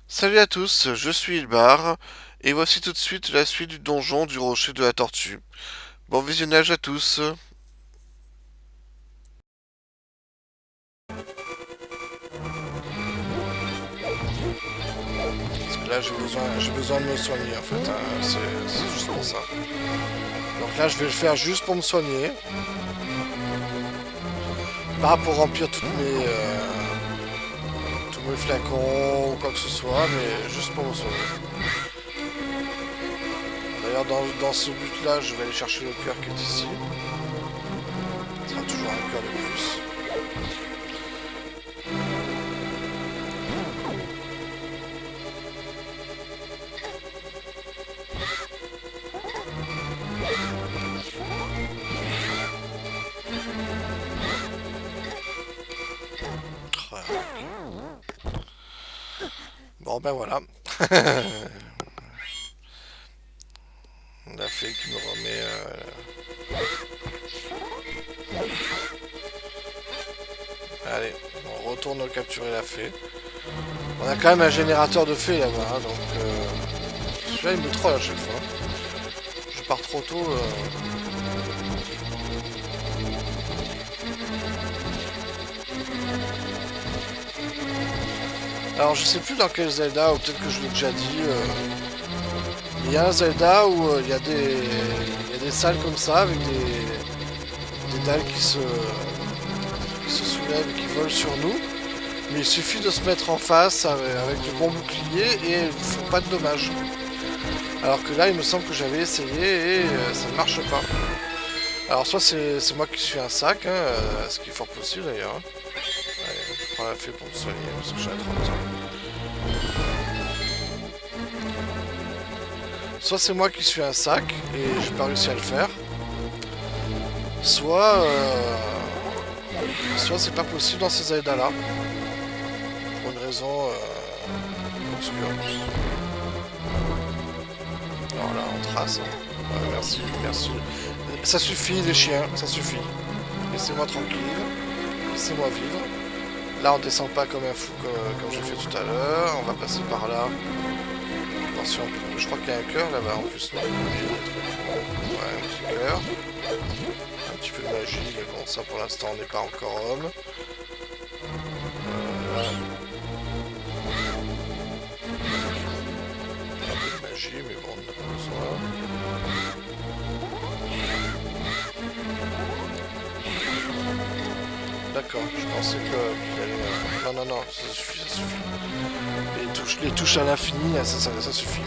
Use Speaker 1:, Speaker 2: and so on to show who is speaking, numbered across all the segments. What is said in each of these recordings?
Speaker 1: Salut à tous, je suis Ilbar, et voici tout de suite la suite du donjon du rocher de la tortue. Bon visionnage à tous. Parce que là j'ai besoin de me soigner en fait, hein, c'est juste pour ça. Donc là je vais le faire juste pour me soigner, pas pour remplir tous mes flacons ou quoi que ce soit, mais juste pour me soigner. D'ailleurs dans ce but là je vais aller chercher le cœur qui est ici. Ce sera toujours un cœur de plus. Bon ben voilà. La fée qui me remet. Allez, on retourne capturer la fée. On a quand même un générateur de fées là-bas, hein, donc celui-là il me troll à chaque fois. Je pars trop tôt. Alors je sais plus dans quel Zelda, ou peut-être que je l'ai déjà dit. Il y a un Zelda où il y a des salles comme ça avec des dalles qui se soulèvent et qui volent sur nous. Mais il suffit de se mettre en face avec le bon bouclier et elles ne font pas de dommages. Alors que là, il me semble que j'avais essayé et ça ne marche pas. Alors soit c'est moi qui suis un sac, hein, ce qui est fort possible d'ailleurs. Hein. Allez, je prends la fée pour me soigner parce que j'ai la 30 ans. Soit c'est moi qui suis un sac et j'ai pas réussi à le faire. Soit c'est pas possible dans ces aides là. Pour une raison obscure. Alors là on trace. Hein. Ouais, merci, merci. Ça suffit les chiens, ça suffit. Laissez-moi tranquille. Laissez-moi vivre. Là on descend pas comme un fou comme j'ai fait tout à l'heure. On va passer par là. Attention, je crois qu'il y a un cœur là-bas en plus. Non, ouais, un petit cœur. Un petit peu de magie, mais bon, ça pour l'instant on n'est pas encore homme. Là. Un peu de magie, mais bon, on n'a pas besoin. D'accord, je pensais qu'il allait. Non, non, non, ça suffit, ça suffit. Les touches à l'infini, ça suffit.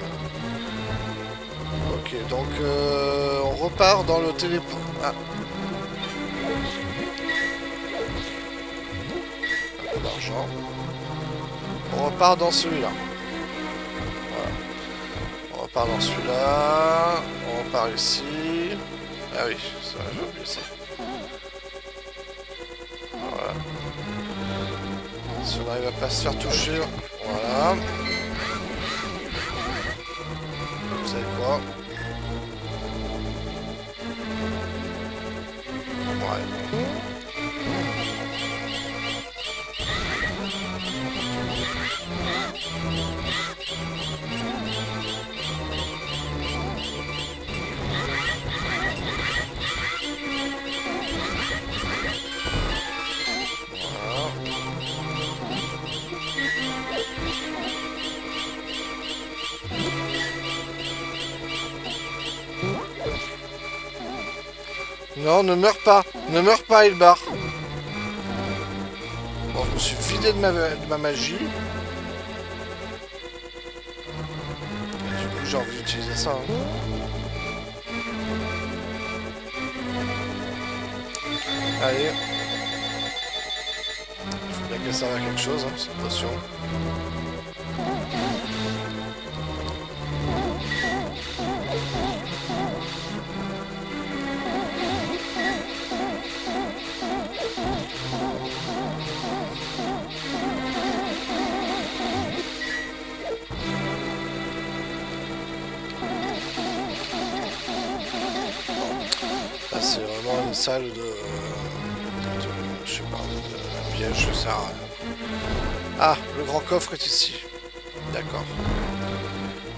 Speaker 1: Ok, donc on repart dans le téléport. Ah, un peu d'argent. On repart dans celui-là. Voilà. On repart dans celui-là. On repart ici. Ah oui, ça, j'ai oublié ça. Voilà. Si on arrive à pas se faire toucher, voilà. Vous savez quoi? Ouais. Non, ne meurs pas. Ne meurs pas, Ilbar. Bon, je me suis vidé de ma magie. Du coup, j'ai envie d'utiliser ça. Hein. Allez. Il faut bien qu'elle serve à quelque chose, hein, cette potion. Là, c'est vraiment une salle je sais pas, de piège, ça sert à rien. Ah, le grand coffre est ici. D'accord.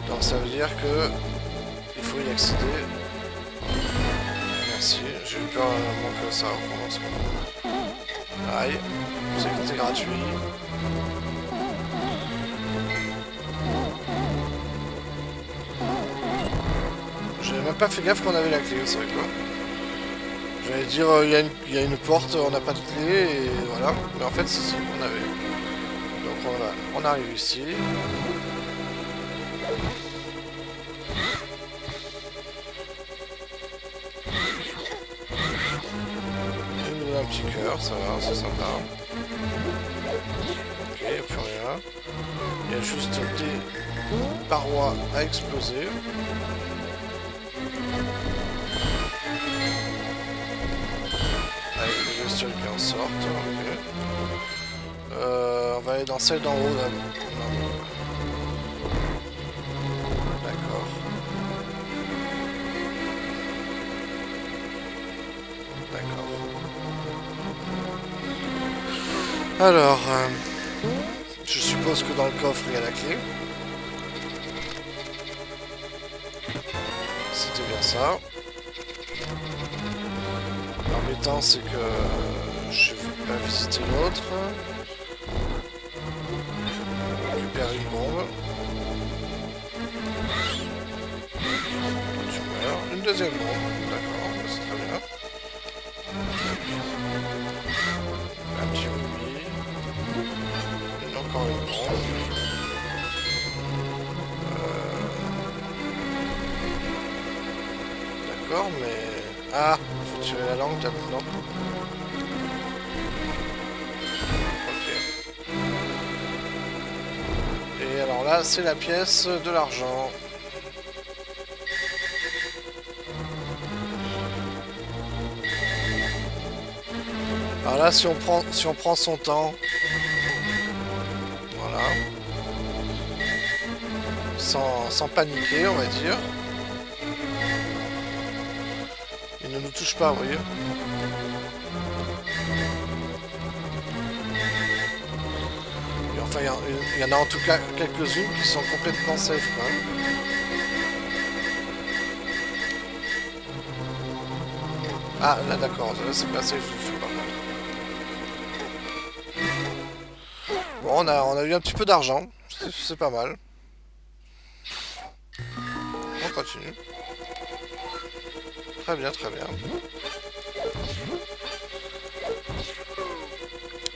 Speaker 1: Donc ça veut dire que il faut y accéder. Merci, j'ai eu peur que ça recommence. Aïe, c'est gratuit. J'avais même pas fait gaffe qu'on avait la clé, c'est vrai quoi. J'allais dire, il y a une porte, on n'a pas de clé, et voilà. Mais en fait, si, on avait. Donc on arrive ici. Il nous donne un petit cœur, ça va, c'est sympa. Ok, il n'y a plus rien. Il y a juste des parois à exploser. Allez, les bestioles qui en sortent. Okay. On va aller dans celle d'en haut là. D'accord. D'accord. Alors, je suppose que dans le coffre il y a la clé. C'était bien ça. L'embêtant c'est que je vais pas visiter l'autre. Récupérer une bombe. Tu meurs. Une deuxième bombe. D'accord, c'est très bien. Un petit oui. Encore une bombe. D'accord, mais... Ah, faut tirer la langue maintenant. Ok. Et alors là, c'est la pièce de l'argent. Alors là, si on prend son temps, voilà, sans paniquer, on va dire. Il ne nous touche pas, vous voyez. Et enfin, il y en a en tout cas quelques-unes qui sont complètement safe, quand même. Ah, là, d'accord, là, c'est pas safe, je sais pas. Bon, on a eu un petit peu d'argent, c'est pas mal. On continue. Très bien, très bien.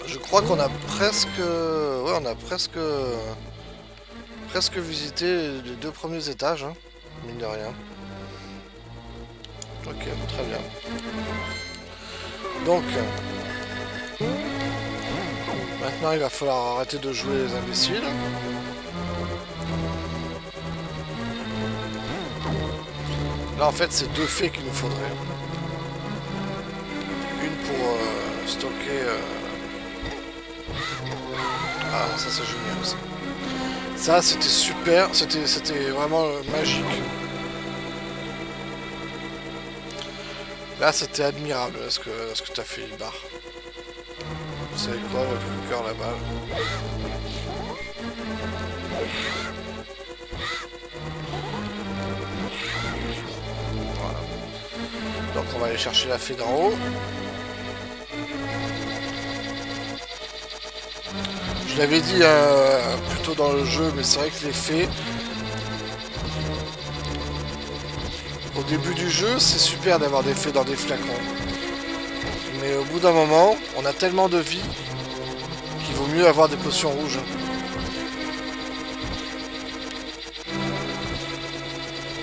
Speaker 1: Je crois qu'on a presque... Ouais, on a presque visité les 2 premiers étages, hein, mine de rien. Ok, très bien. Donc... Maintenant, il va falloir arrêter de jouer les imbéciles. Là, en fait, c'est 2 fées qu'il nous faudrait. Une pour stocker... Ah, ça c'est génial, ça. Ça, c'était super. C'était vraiment magique. Là, c'était admirable ce que tu as fait, Ibar. Vous savez quoi, le cœur là-bas. Voilà. Donc on va aller chercher la fée d'en haut. Je l'avais dit plus tôt dans le jeu, mais c'est vrai que les fées... Au début du jeu, c'est super d'avoir des fées dans des flacons. Mais au bout d'un moment, on a tellement de vie qu'il vaut mieux avoir des potions rouges.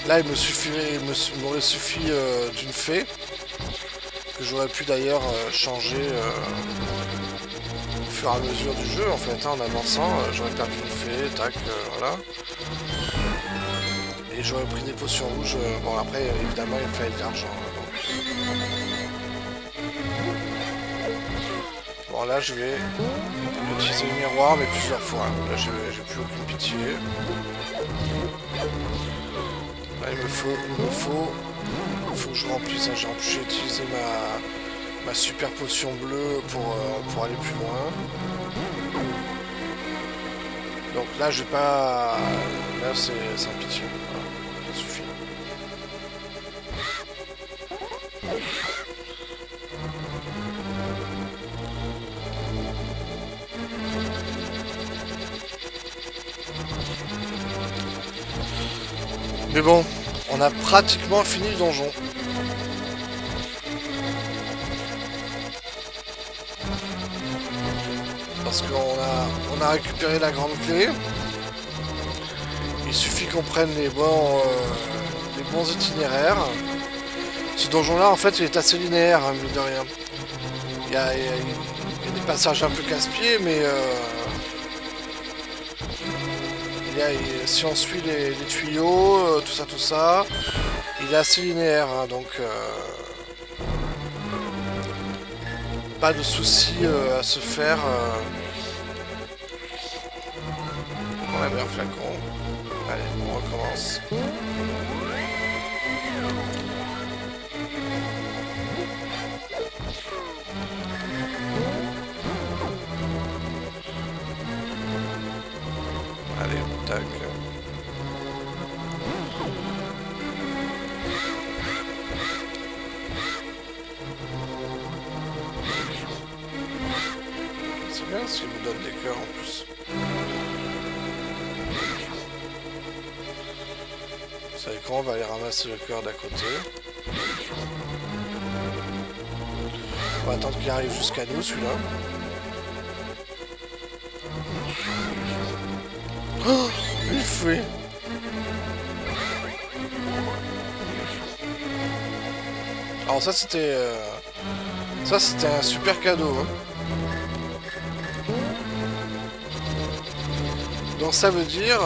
Speaker 1: Là, il m'aurait suffi d'une fée, que j'aurais pu d'ailleurs changer au fur et à mesure du jeu, en fait, hein, en avançant. J'aurais perdu une fée, tac, voilà. Et j'aurais pris des potions rouges. Bon, après, évidemment, il me fallait de l'argent. Bon, là, je vais utiliser le miroir, mais plusieurs fois. Là, j'ai plus aucune pitié. Là, il faut que je remplisse. J'ai utilisé ma super potion bleue pour aller plus loin. donc là je vais pas... Là c'est sans pitié. Voilà, ça suffit. Mais bon, on a pratiquement fini le donjon. Parce qu'on a récupéré la grande clé. Il suffit qu'on prenne les bons itinéraires. Ce donjon-là, en fait, il est assez linéaire, hein, mine de rien. Il y a des passages un peu casse-pieds, mais si on suit les tuyaux, tout ça, il est assez linéaire, hein, donc pas de soucis à se faire. On a bien un flacon. Allez, on recommence. Allez, tac. C'est bien s'il nous donne des cœurs en plus. Vous savez quoi, on va aller ramasser le cœur d'à côté. On va attendre qu'il arrive jusqu'à nous celui-là. Oh, il fait. Alors ça c'était un super cadeau. Hein. Donc ça veut dire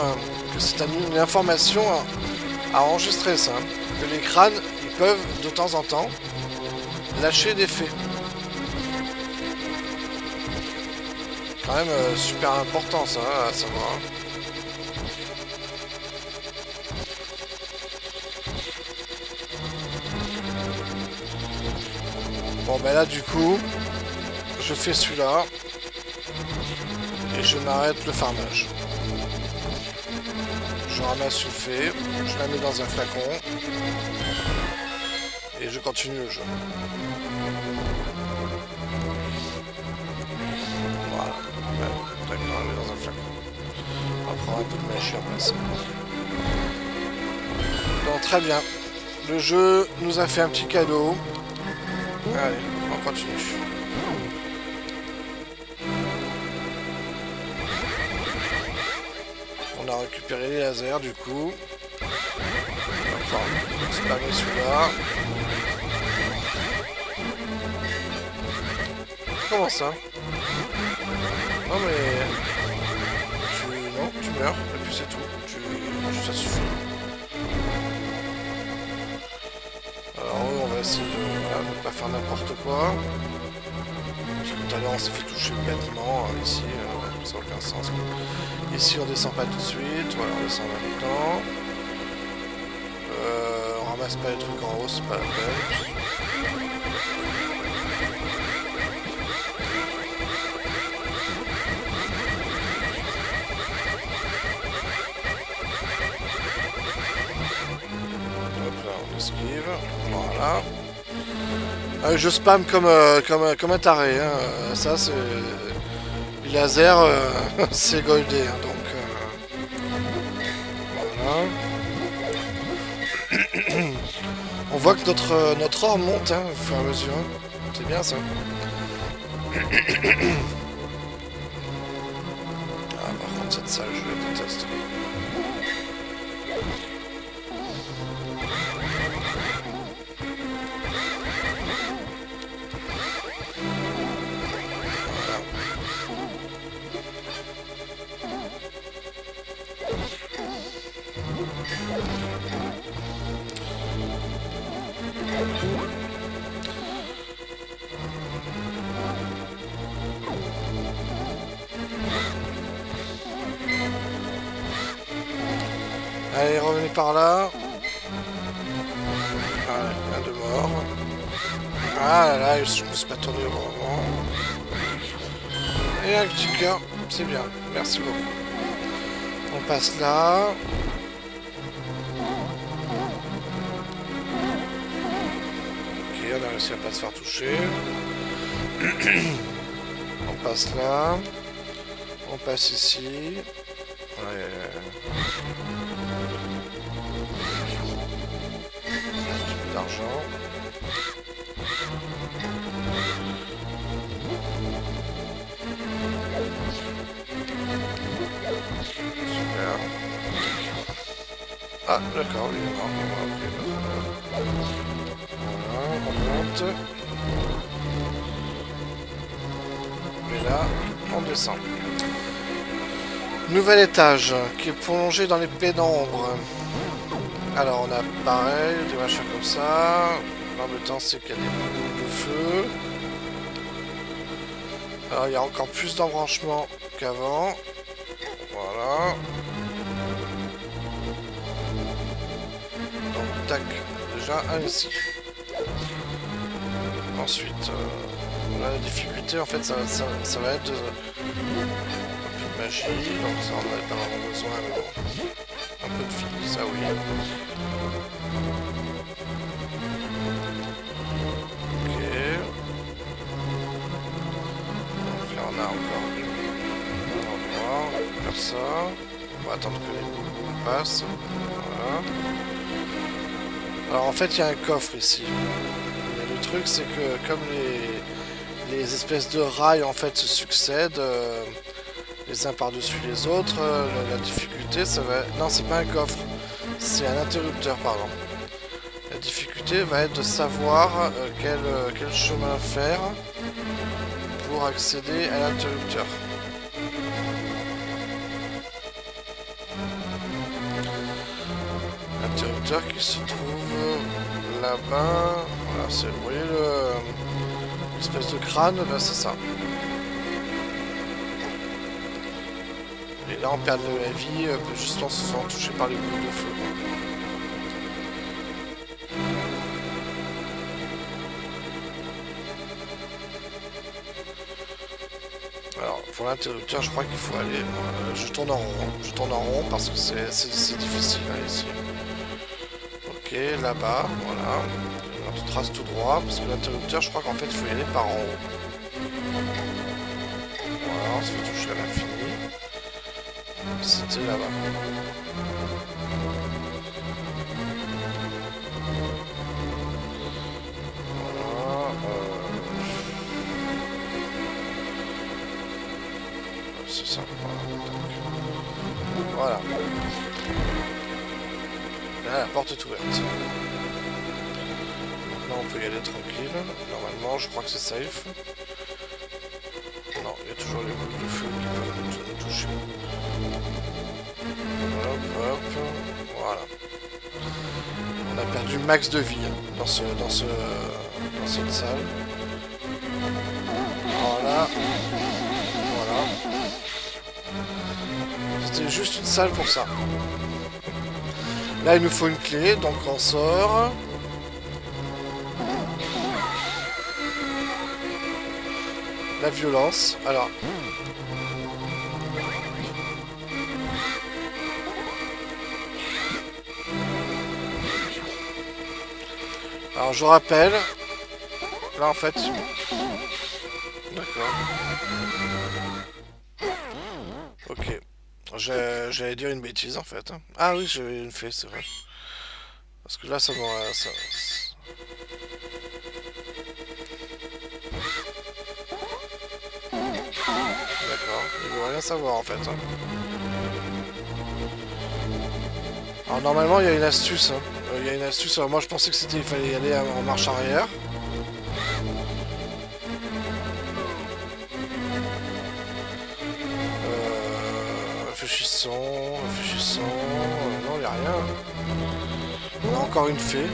Speaker 1: que c'est une information à enregistrer ça. Hein. Que les crânes ils peuvent de temps en temps lâcher des faits. Quand même super important ça à savoir. Hein. Bon ben là du coup, je fais celui-là et je m'arrête le farmage. Je ramasse une fée, je la mets dans un flacon et je continue le jeu. Voilà, d'accord, on la met dans un flacon. On va prendre un peu de magie en place. Donc très bien, le jeu nous a fait un petit cadeau. Allez, on continue. On a récupéré les lasers du coup. Enfin, on se permet celui-là. Comment ça? Non mais... Non, tu meurs, et puis c'est tout. Ça suffit. Alors oui, on va essayer de ne pas faire n'importe quoi. Parce que tout à l'heure on s'est fait toucher le bâtiment, ici, ça n'a aucun sens. Ici on descend pas tout de suite, voilà, on descend maintenant. On ramasse pas les trucs en haut, c'est pas la peine. On esquive, voilà. Je spam comme un taré, hein. Ça c'est... Les lasers, c'est goldé, hein, donc... Voilà. On voit que notre or monte, hein, au fur et à mesure. C'est bien ça. Ah, par contre cette salle, je la déteste. Allez, revenez par là. Allez, un de mort. Ah là là, je me suis pas tourné au bon moment. Et un petit cœur, c'est bien. Merci beaucoup. On passe là. Ok, on a réussi à pas se faire toucher. On passe là. On passe ici. Ouais. Un petit peu d'argent. Super. Ah, d'accord, il est mort. Voilà, on monte. Et là, on descend. Nouvel étage qui est prolongé dans les pénombres. Alors on a pareil, des machins comme ça. L'embêtant c'est qu'il y a des boules de feu. Alors il y a encore plus d'embranchements qu'avant. Voilà. Donc tac, déjà un ici. Ensuite, la difficulté en fait ça va être magie, donc ça on n'avait pas vraiment besoin, mais bon. Un peu de vie, ça oui. Ok. Donc là on a encore un endroit, on va faire ça. On va attendre que les boules passent. Voilà. Alors en fait il y a un coffre ici. Mais le truc c'est que comme les espèces de rails en fait se succèdent, les uns par-dessus les autres, la difficulté ça va... Non, c'est pas un coffre, c'est un interrupteur, pardon. La difficulté va être de savoir quel chemin faire pour accéder à l'interrupteur. L'interrupteur qui se trouve là-bas. Voilà, vous voyez l'espèce de crâne, là c'est ça. Et là on perd de la vie juste en se faisant toucher par les boules de feu. Alors pour l'interrupteur je crois qu'il faut aller... je tourne en rond. Je tourne en rond parce que c'est difficile hein, ici. Ok, là-bas, voilà. On trace tout droit parce que l'interrupteur je crois qu'en fait il faut y aller par en haut. Voilà, on se fait toucher à l'infini. C'était là-bas. Voilà. C'est ça. Voilà. Là, la porte est ouverte. Maintenant, on peut y aller tranquille. Normalement, je crois que c'est safe. Non, il y a toujours les boules de feu qui peuvent nous toucher. Hop, hop, voilà. On a perdu max de vie dans cette salle. Voilà. Voilà. C'était juste une salle pour ça. Là, il nous faut une clé, donc on sort. La violence. Alors. Alors je rappelle, là en fait, d'accord, ok, j'allais dire une bêtise en fait, ah oui j'ai une fée c'est vrai, parce que là ça m'aurait, d'accord, il veut rien savoir en fait, Alors normalement il y a une astuce, il y a une astuce, alors moi je pensais que c'était, il fallait y aller en marche arrière. Réfléchissons, non il n'y a rien. On a encore une fée, donc...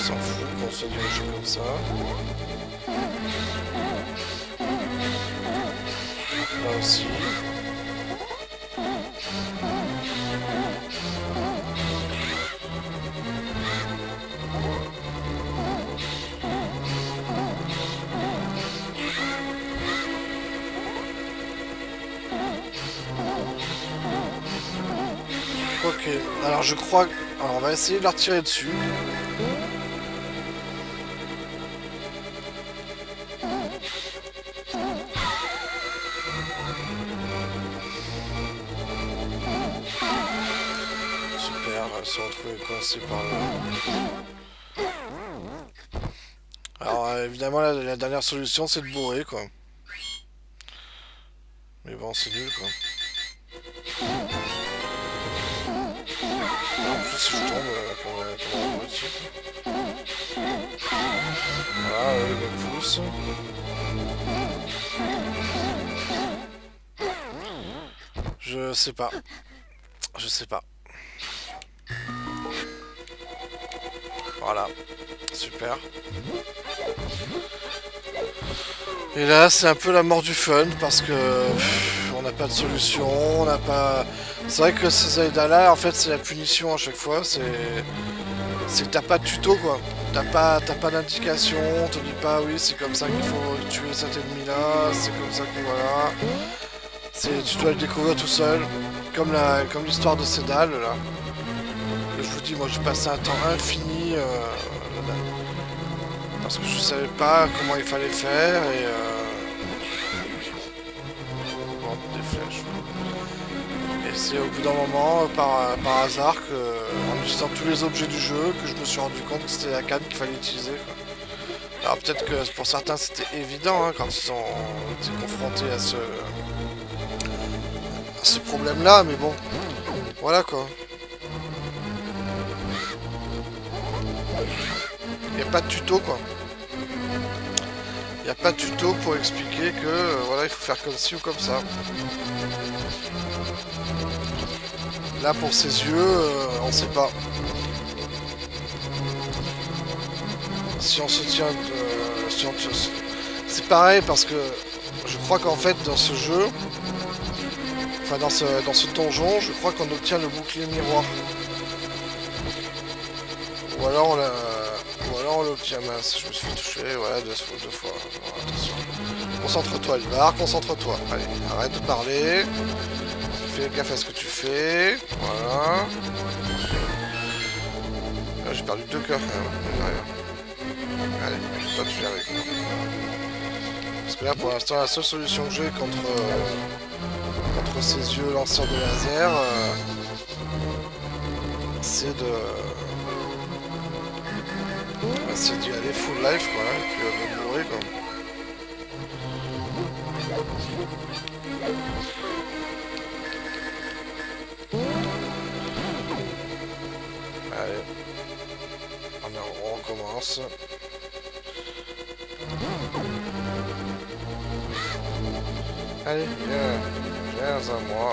Speaker 1: s'en fout qu'on soit dirigé comme ça. Là aussi. Ok, alors je crois... Alors on va essayer de leur tirer dessus. Super, elle se retrouve coincée par là. Alors évidemment la dernière solution c'est de bourrer quoi. Mais bon c'est nul quoi. En plus si je tombe comme un petit. Voilà, il me pousse. Je sais pas. Je sais pas. Voilà. Super. Et là, c'est un peu la mort du fun parce que on n'a pas de solution, on n'a pas... C'est vrai que ces Zelda-là, en fait, c'est la punition à chaque fois, c'est que t'as pas de tuto, quoi. T'as pas d'indication, on te dit pas, oui, c'est comme ça qu'il faut tuer cet ennemi-là, c'est comme ça que voilà... Tu dois le découvrir tout seul, comme l'histoire de ces dalles, là. Et je vous dis, moi, j'ai passé un temps infini... parce que je savais pas comment il fallait faire et bon, des flèches. Et c'est au bout d'un moment, par hasard, en utilisant tous les objets du jeu, que je me suis rendu compte que c'était la canne qu'il fallait utiliser, quoi. Alors peut-être que pour certains c'était évident hein, quand ils ont été confrontés à ce problème-là, mais bon, voilà quoi. Il n'y a pas de tuto quoi. Il n'y a pas de tuto pour expliquer que voilà, il faut faire comme ci ou comme ça. Là pour ses yeux, on sait pas. Si on se tient... c'est pareil parce que je crois qu'en fait dans ce jeu, enfin dans ce donjon, je crois qu'on obtient le bouclier miroir. Ou alors on l'obtient, mince, je me suis fait toucher, voilà, deux fois. Voilà, attention. Concentre-toi, Alvar, concentre-toi. Allez, arrête de parler. Fais gaffe à ce que tu fais. Voilà. Là, j'ai perdu 2 cœurs quand même. Allez, toi tu viens avec moi. Parce que là, pour l'instant, la seule solution que j'ai contre ces yeux lanceurs de laser, c'est d'y aller full life quoi, et puis de mourir quoi. Allez, on recommence. Allez, viens à moi.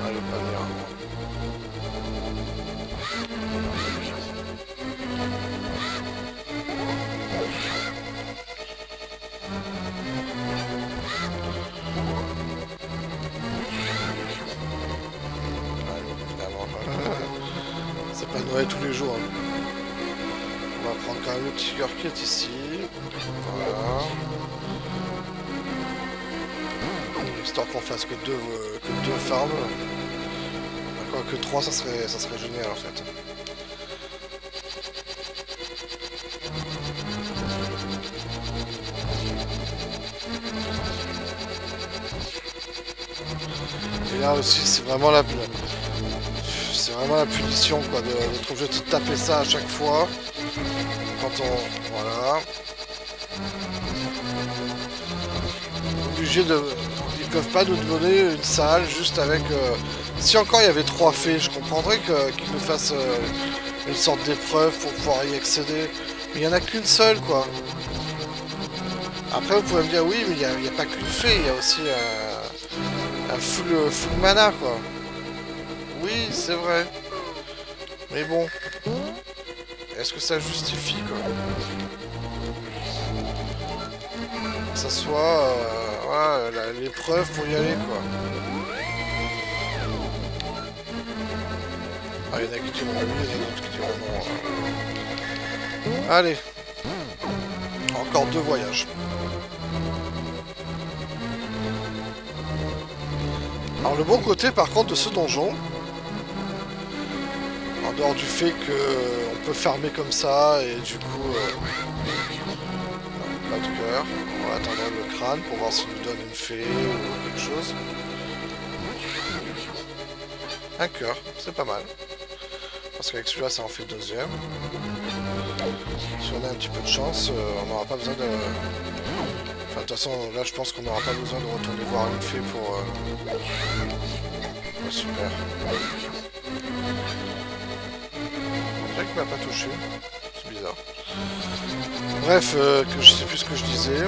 Speaker 1: Allez, pas venir à moi. C'est pas Noël tous les jours. Hein. On va prendre quand même le petit cœur qui est ici. Voilà. Histoire qu'on fasse que deux farms. Encore que 3, ça serait génial en fait. Et là aussi, c'est vraiment la punition quoi, d'être obligé de taper ça à chaque fois. Quand on... Voilà. Obligé de... Ils peuvent pas nous donner une salle juste avec... Si encore il y avait 3 fées, je comprendrais qu'ils nous fassent une sorte d'épreuve pour pouvoir y accéder. Mais il n'y en a qu'une seule quoi. Après vous pouvez me dire oui mais il n'y a pas qu'une fée, il y a aussi un full mana quoi. Oui c'est vrai. Mais bon. est-ce que ça justifie, quoi? Que ça soit ouais, l'épreuve pour y aller, quoi. Ah, il y en a qui diront oui, il y en a d'autres qui diront non. Allez. Encore 2 voyages. Alors le bon côté par contre de ce donjon, en dehors du fait qu'on peut farmer comme ça et du coup pas de cœur, on va attendre le crâne pour voir s'il nous donne une fée ou quelque chose. Un cœur, c'est pas mal. Parce qu'avec celui-là ça en fait le deuxième. Si on a un petit peu de chance, on n'aura pas besoin de... Enfin, de toute façon, là, je pense qu'on n'aura pas besoin de retourner voir une fée pour... Oh, super. On dirait qu'il m'a pas touché. C'est bizarre. Bref, que je sais plus ce que je disais.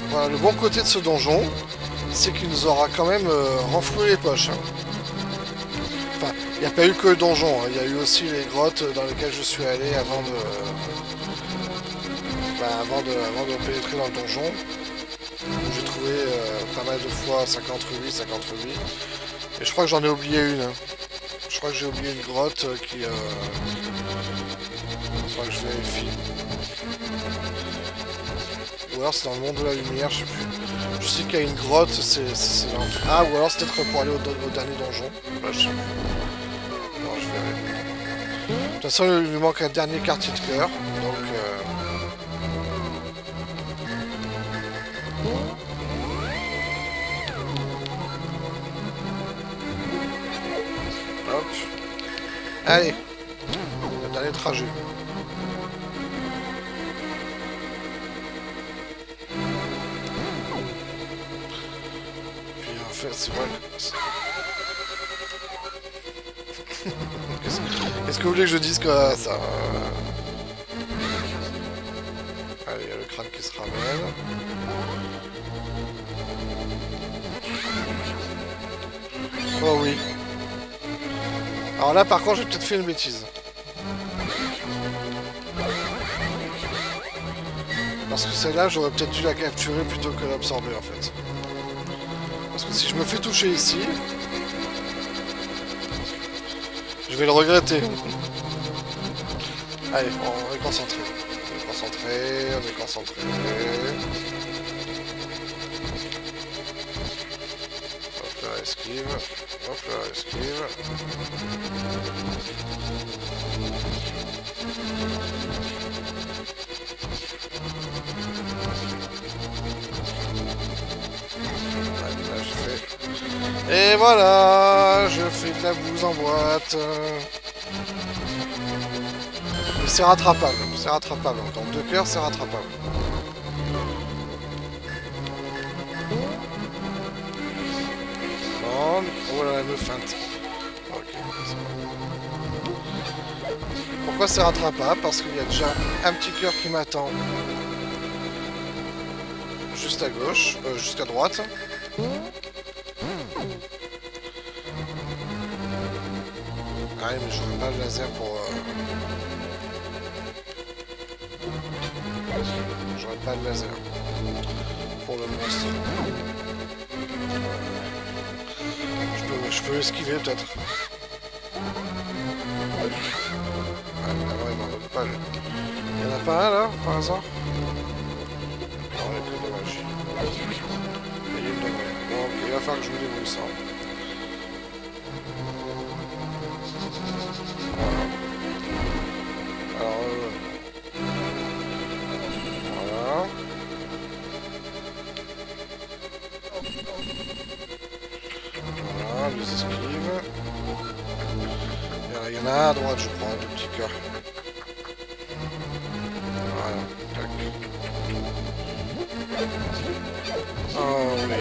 Speaker 1: Voilà, le bon côté de ce donjon, c'est qu'il nous aura quand même renfloué les poches. Hein. Enfin, il n'y a pas eu que le donjon. Hein. Il y a eu aussi les grottes dans lesquelles je suis allé avant de... avant de pénétrer dans le donjon, j'ai trouvé pas mal de fois 58, 58, et je crois que j'en ai oublié une. Hein. Je crois que j'ai oublié une grotte qui... Il faudra que je vérifie. Ou alors c'est dans le monde de la lumière, je sais plus. Je sais qu'il y a une grotte, c'est l'enfer. Ah, ou alors c'est peut-être pour aller au dernier donjon. Là, je sais plus. Non, je verrai. De toute façon, il lui manque un dernier quartier de cœur, donc... Hop. Allez, le dernier trajet. Puis en fait, c'est vrai que... Qu'est-ce que vous voulez que je dise que ça... Allez, il y a le crâne qui se ramène. Oh oui. Alors là, par contre, j'ai peut-être fait une bêtise. Parce que celle-là, j'aurais peut-être dû la capturer plutôt que l'absorber, en fait. Parce que si je me fais toucher ici... Je vais le regretter. Allez, on est concentré. On est concentré, on est concentré. Hop là, esquive. Hop là, esquive. Là, je fais... Et voilà, je fais de la bouse en boîte. Mais c'est rattrapable, c'est rattrapable. Donc 2 cœurs, c'est rattrapable. Bon, oh là, elle me feinte. Ok, c'est bon. Pourquoi c'est rattrapable? Parce qu'il y a déjà un petit cœur qui m'attend. Juste à gauche, jusqu'à droite. Ah oui, mais j'aurais pas le laser pour... J'aurais pas le laser pour le monstre. Je peux esquiver peut-être. Ah non, il m'en donne pas. Il y en a pas un là, par hasard? Non, il n'y a que de la magie. Et il me donne rien. Bon, ok, il va falloir que je me débrouille ça. Voilà. Alors, voilà. Voilà, les esquives. Il y en a un à droite, je crois, de petits cœurs. Voilà, tac. Oh oui.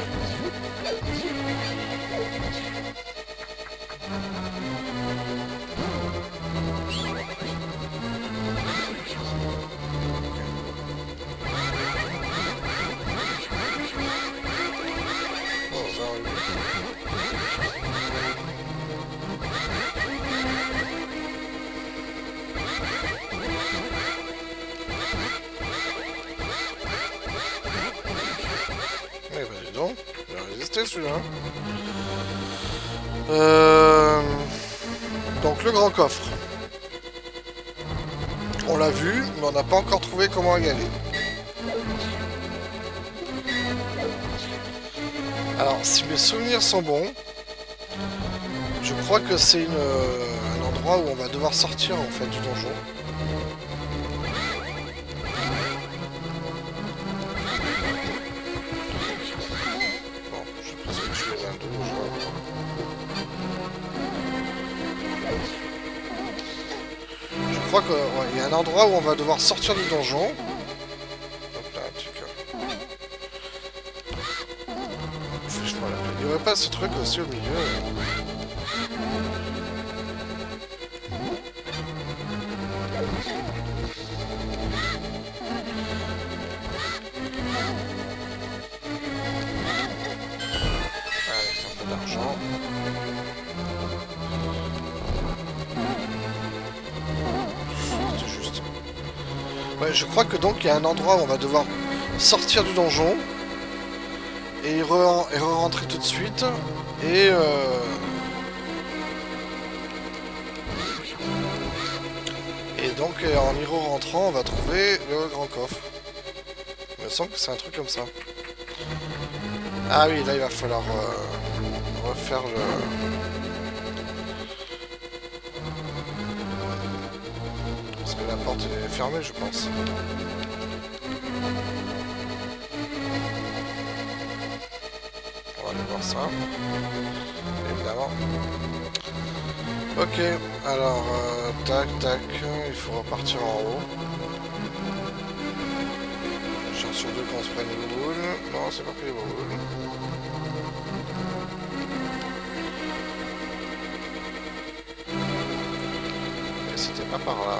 Speaker 1: trouvé celui-là. Donc le grand coffre. On l'a vu, mais on n'a pas encore trouvé comment y aller. Alors, si mes souvenirs sont bons, je crois que c'est un endroit où on va devoir sortir en fait du donjon. Bon, je pense que je suis level 2 déjà. Je crois qu'il y a un endroit où on va devoir sortir du donjon. Hop là, un petit peu. Il n'y aurait pas ce truc aussi au milieu. Allez, un peu d'argent. C'est juste. Ouais, je crois que donc il y a un endroit où on va devoir sortir du donjon. Et re-rentrer tout de suite. Et donc en y rentrant on va trouver le grand coffre. Il me semble que c'est un truc comme ça. Ah oui, là il va falloir refaire le... Parce que la porte est fermée je pense. On va aller voir ça. Évidemment. Ok, alors tac tac, il faut repartir en haut. Chance sur deux qu'on se prenne les boules. Non, c'est pas pris les boules. Et c'était pas par là.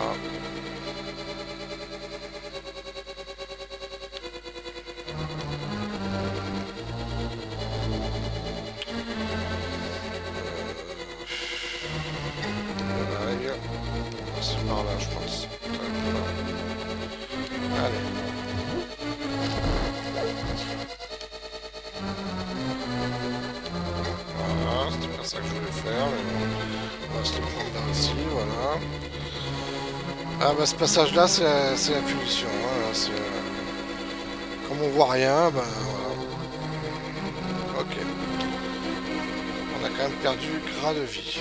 Speaker 1: C'est par là, je pense. Allez. Voilà, c'était pas ça que je voulais faire, mais bon. On va se le prendre là aussi, voilà. Ah bah ce passage-là, c'est la punition. Hein, comme on voit rien, bah voilà. Ok. On a quand même perdu gras de vie.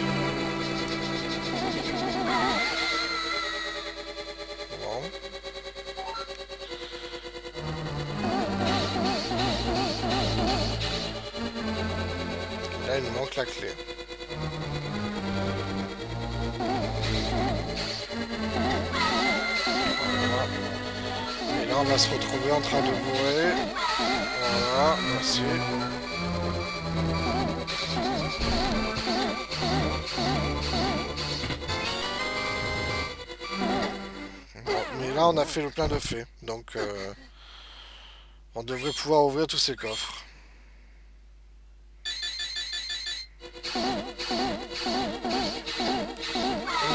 Speaker 1: Là, il nous manque la clé. Voilà. Et là, on va se retrouver en train de bourrer. Voilà, merci. Bon, mais là, on a fait le plein de fées. Donc, on devrait pouvoir ouvrir tous ces coffres.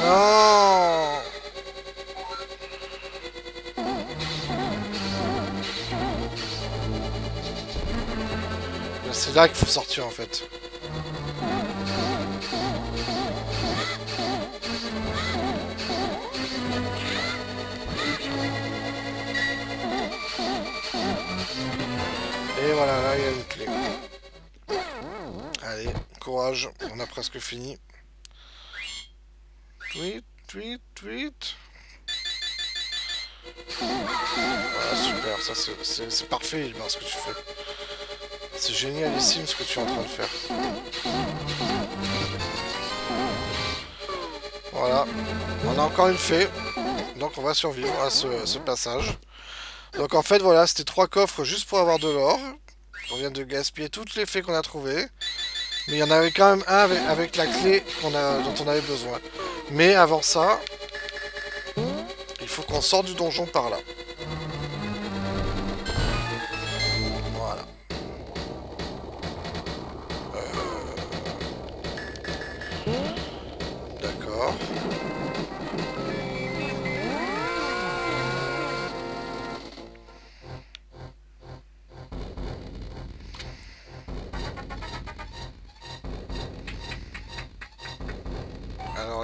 Speaker 1: Non! C'est là qu'il faut sortir en fait. Et voilà, là il y a une clé. Allez, courage, on a presque fini. Tweet, tweet, tweet. Voilà, super, ça c'est parfait, Ilmar, ce que tu fais. C'est génialissime ce que tu es en train de faire. Voilà, on a encore une fée. Donc on va survivre à ce passage. Donc en fait voilà, c'était 3 coffres juste pour avoir de l'or. On vient de gaspiller toutes les fées qu'on a trouvées. Mais il y en avait quand même un avec la clé dont on avait besoin. Mais avant ça, il faut qu'on sorte du donjon par là. Voilà. D'accord.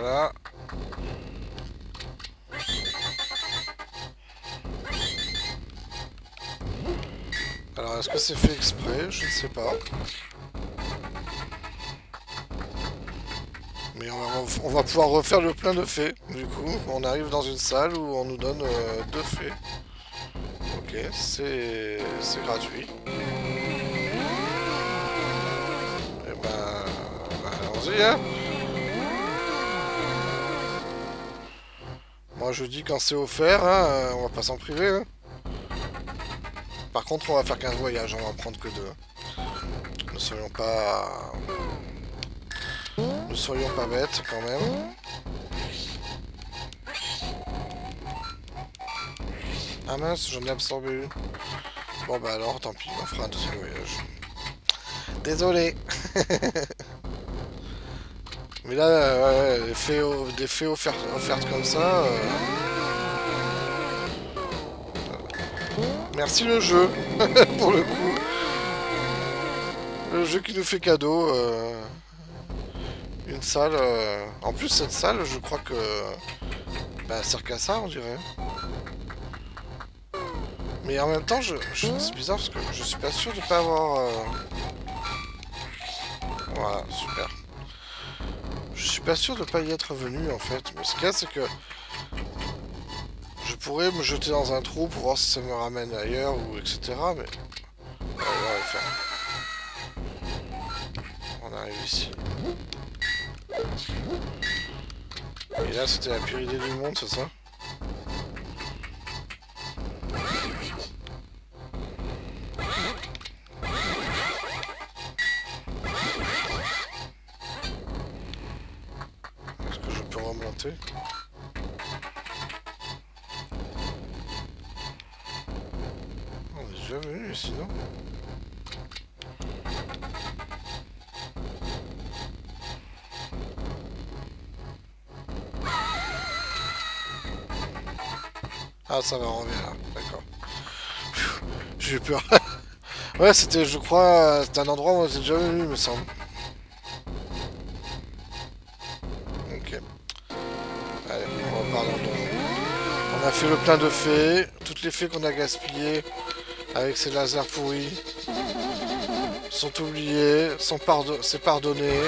Speaker 1: Voilà. Alors, est-ce que c'est fait exprès? Je ne sais pas. Mais on va pouvoir refaire le plein de fées. Du coup, on arrive dans une salle où on nous donne 2 fées. Ok, c'est gratuit. Et ben, allons-y, hein. Moi, je dis quand c'est offert, hein, on va pas s'en priver. Hein. Par contre, on va faire qu'un voyage, on va en prendre que 2. Ne soyons pas... Ne soyons pas bêtes, quand même. Ah mince, j'en ai absorbé une. Bon bah alors, tant pis, on fera un deuxième voyage. Désolé. Mais là, ouais, des fées offertes comme ça... Merci le jeu, pour le coup. Le jeu qui nous fait cadeau. Une salle... En plus, cette salle, je crois que... Bah, elle sert qu'à ça, on dirait. Mais en même temps, c'est bizarre parce que je suis pas sûr de pas avoir... Voilà, super. Je suis pas sûr de pas y être venu, en fait. Mais ce qu'il y a, c'est que... Je pourrais me jeter dans un trou pour voir si ça me ramène ailleurs, ou etc. Mais... Ouais, on va le faire. On arrive ici. Et là, c'était la pire idée du monde, c'est ça? Est-ce que je peux remonter? On est déjà venu ici, non? Ah, ça va, on revient là, d'accord. J'ai eu peur. Ouais, c'était, je crois, c'était un endroit où on était déjà venu, il me semble. Ok. Allez, on repart dans le... On a fait le plein de fées. Toutes les fées qu'on a gaspillées avec ces lasers pourris sont oubliées, c'est pardonné.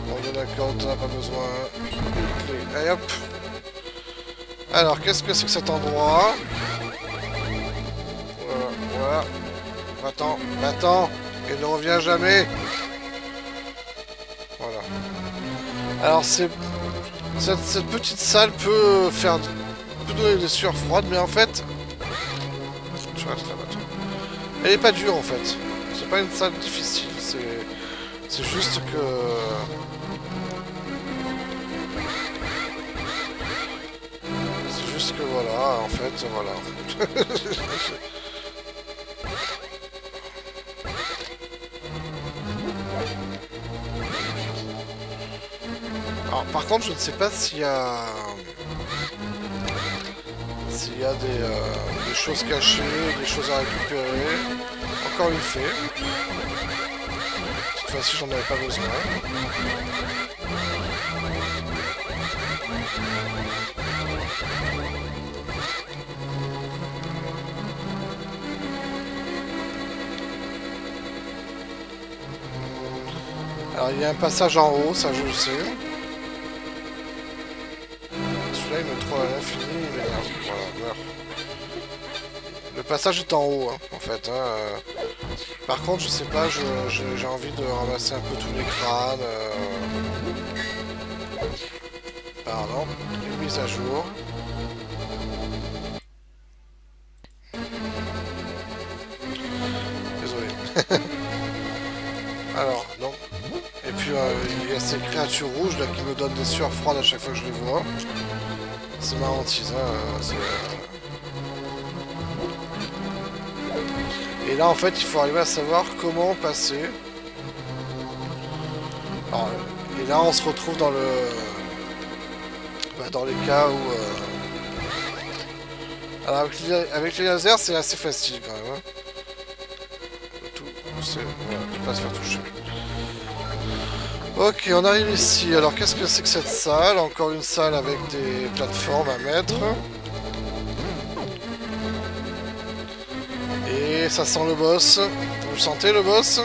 Speaker 1: On est d'accord, on n'en a pas besoin. Allez hop. Alors, qu'est-ce que c'est que cet endroit? Voilà. Va-t'en. Il ne revient jamais. Voilà. Alors, cette petite salle peut donner des sueurs froides, mais en fait... Je reste là-bas. Elle est pas dure, en fait. C'est pas une salle difficile, c'est juste que... que voilà, en fait, voilà. Alors, par contre, je ne sais pas s'il y a... des choses cachées, des choses à récupérer. Encore une fée. Cette fois-ci, j'en avais pas besoin. Alors il y a un passage en haut, ça je le sais. Celui-là il me trouve à l'infini, il m'énerve. Voilà, meurt. Le passage est en haut, hein, en fait. Hein. Par contre, je sais pas, j'ai envie de ramasser un peu tous les crânes. Pardon, une mise à jour. Désolé. Alors, donc... Et puis il y a ces créatures rouges là qui me donnent des sueurs froides à chaque fois que je les vois. C'est ma hantise, hein. Et là en fait il faut arriver à savoir comment passer. Alors, et là on se retrouve dans le... dans les cas où... Alors avec les lasers c'est assez facile quand même. Hein. Tout, c'est... Voilà, ne pas se faire toucher. Ok, on arrive ici. Alors, qu'est-ce que c'est que cette salle? Encore une salle avec des plateformes à mettre. Et ça sent le boss. Vous le sentez, le boss?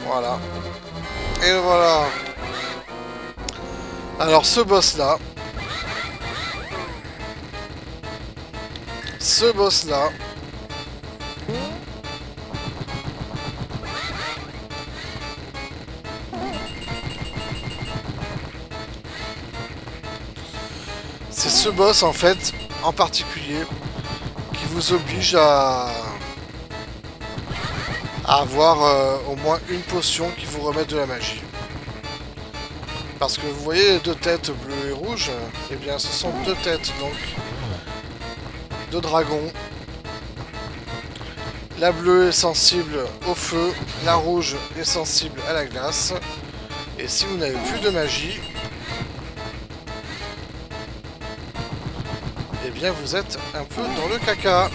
Speaker 1: Voilà. Et voilà. Alors, ce boss-là... C'est ce boss, en fait, en particulier, qui vous oblige à avoir au moins une potion qui vous remet de la magie. Parce que vous voyez les deux têtes bleues et rouges, eh bien ce sont deux têtes donc de dragons. La bleue est sensible au feu, la rouge est sensible à la glace. Et si vous n'avez plus de magie, eh bien vous êtes un peu dans le caca.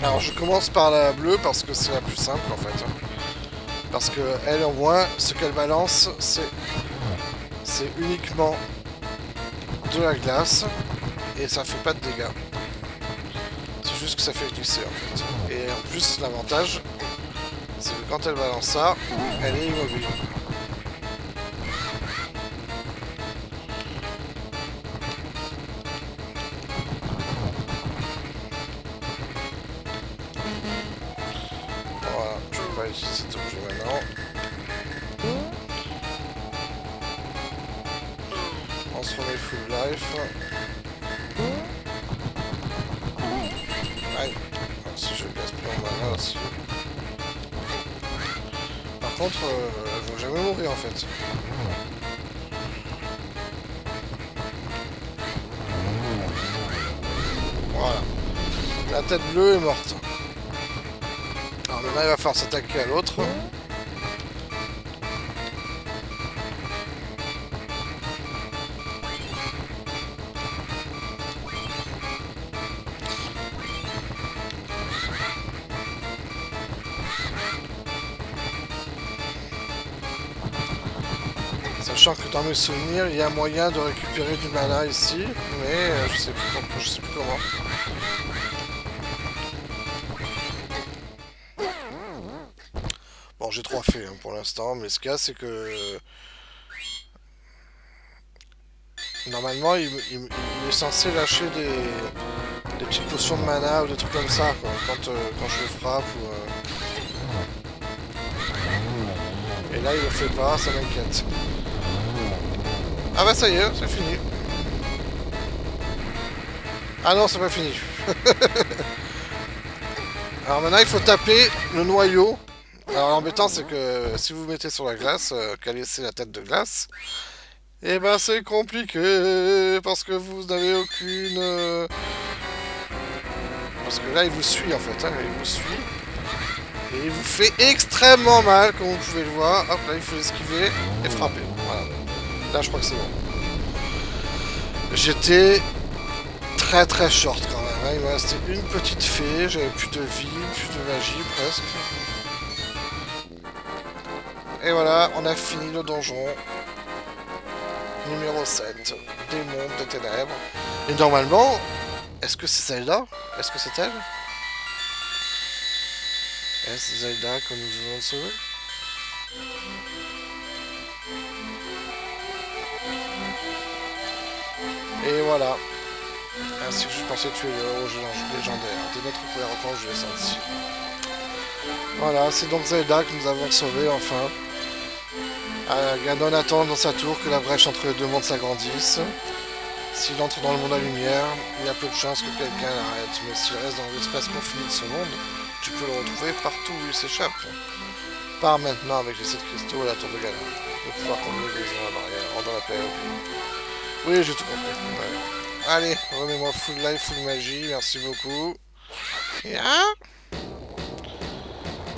Speaker 1: Alors je commence par la bleue parce que c'est la plus simple en fait. Parce que elle au moins, ce qu'elle balance, c'est uniquement de la glace et ça fait pas de dégâts. C'est juste que ça fait glisser en fait. Et en plus l'avantage, c'est que quand elle balance ça, elle est immobile. Voilà, je vais pas utiliser cet objet maintenant. On se remet full life. Aïe. Si je gaspille en mana aussi. Par contre, elles vont jamais mourir en fait. Voilà. La tête bleue est morte. Alors maintenant il va falloir s'attaquer à l'autre. Sachant que dans mes souvenirs, il y a moyen de récupérer du mana ici, mais je sais plus comment. Bon, j'ai 3 faits hein, pour l'instant, mais ce qu'il y a, c'est que... Normalement, il est censé lâcher des petites potions de mana ou des trucs comme ça, quoi, quand je le frappe. Et là, il le fait pas, ça m'inquiète. Ah bah ça y est, c'est fini. Ah non, c'est pas fini. Alors maintenant, il faut taper le noyau. Alors l'embêtant, c'est que si vous mettez sur la glace, qu'à laisser la tête de glace, et ben c'est compliqué, parce que vous n'avez aucune... Parce que là, il vous suit en fait, hein, il vous suit. Et il vous fait extrêmement mal, comme vous pouvez le voir. Hop, là, il faut esquiver et frapper. Voilà. Là, je crois que c'est bon. J'étais très très short quand même. Hein. Il me restait une petite fée, j'avais plus de vie, plus de magie presque. Et voilà, on a fini le donjon. Numéro 7. Démon des ténèbres. Et normalement, est-ce que c'est Zelda? Est-ce que c'est elle? Est-ce Zelda que nous devons sauver? Et voilà. Ainsi que je pensais tuer le héros légendaire. Dès notre première rencontre, je l'ai senti. Voilà, c'est donc Zelda que nous avons sauvé enfin. Ganon attend dans sa tour que la brèche entre les deux mondes s'agrandisse. S'il entre dans le monde à lumière, il y a peu de chances que quelqu'un l'arrête. Mais s'il reste dans l'espace confini de ce monde, tu peux le retrouver partout où il s'échappe. Pars maintenant avec les 7 cristaux à la tour de Ganon. De pouvoir combiner les zones à la barrière, dans la période. Oui, j'ai tout compris. Ouais. Allez, remets-moi full life, full magie, merci beaucoup.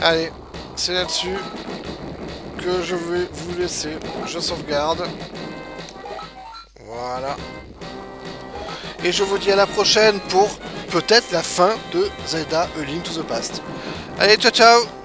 Speaker 1: Allez, c'est là-dessus que je vais vous laisser. Je sauvegarde. Voilà. Et je vous dis à la prochaine pour peut-être la fin de Zelda A Link to the Past. Allez, ciao ciao!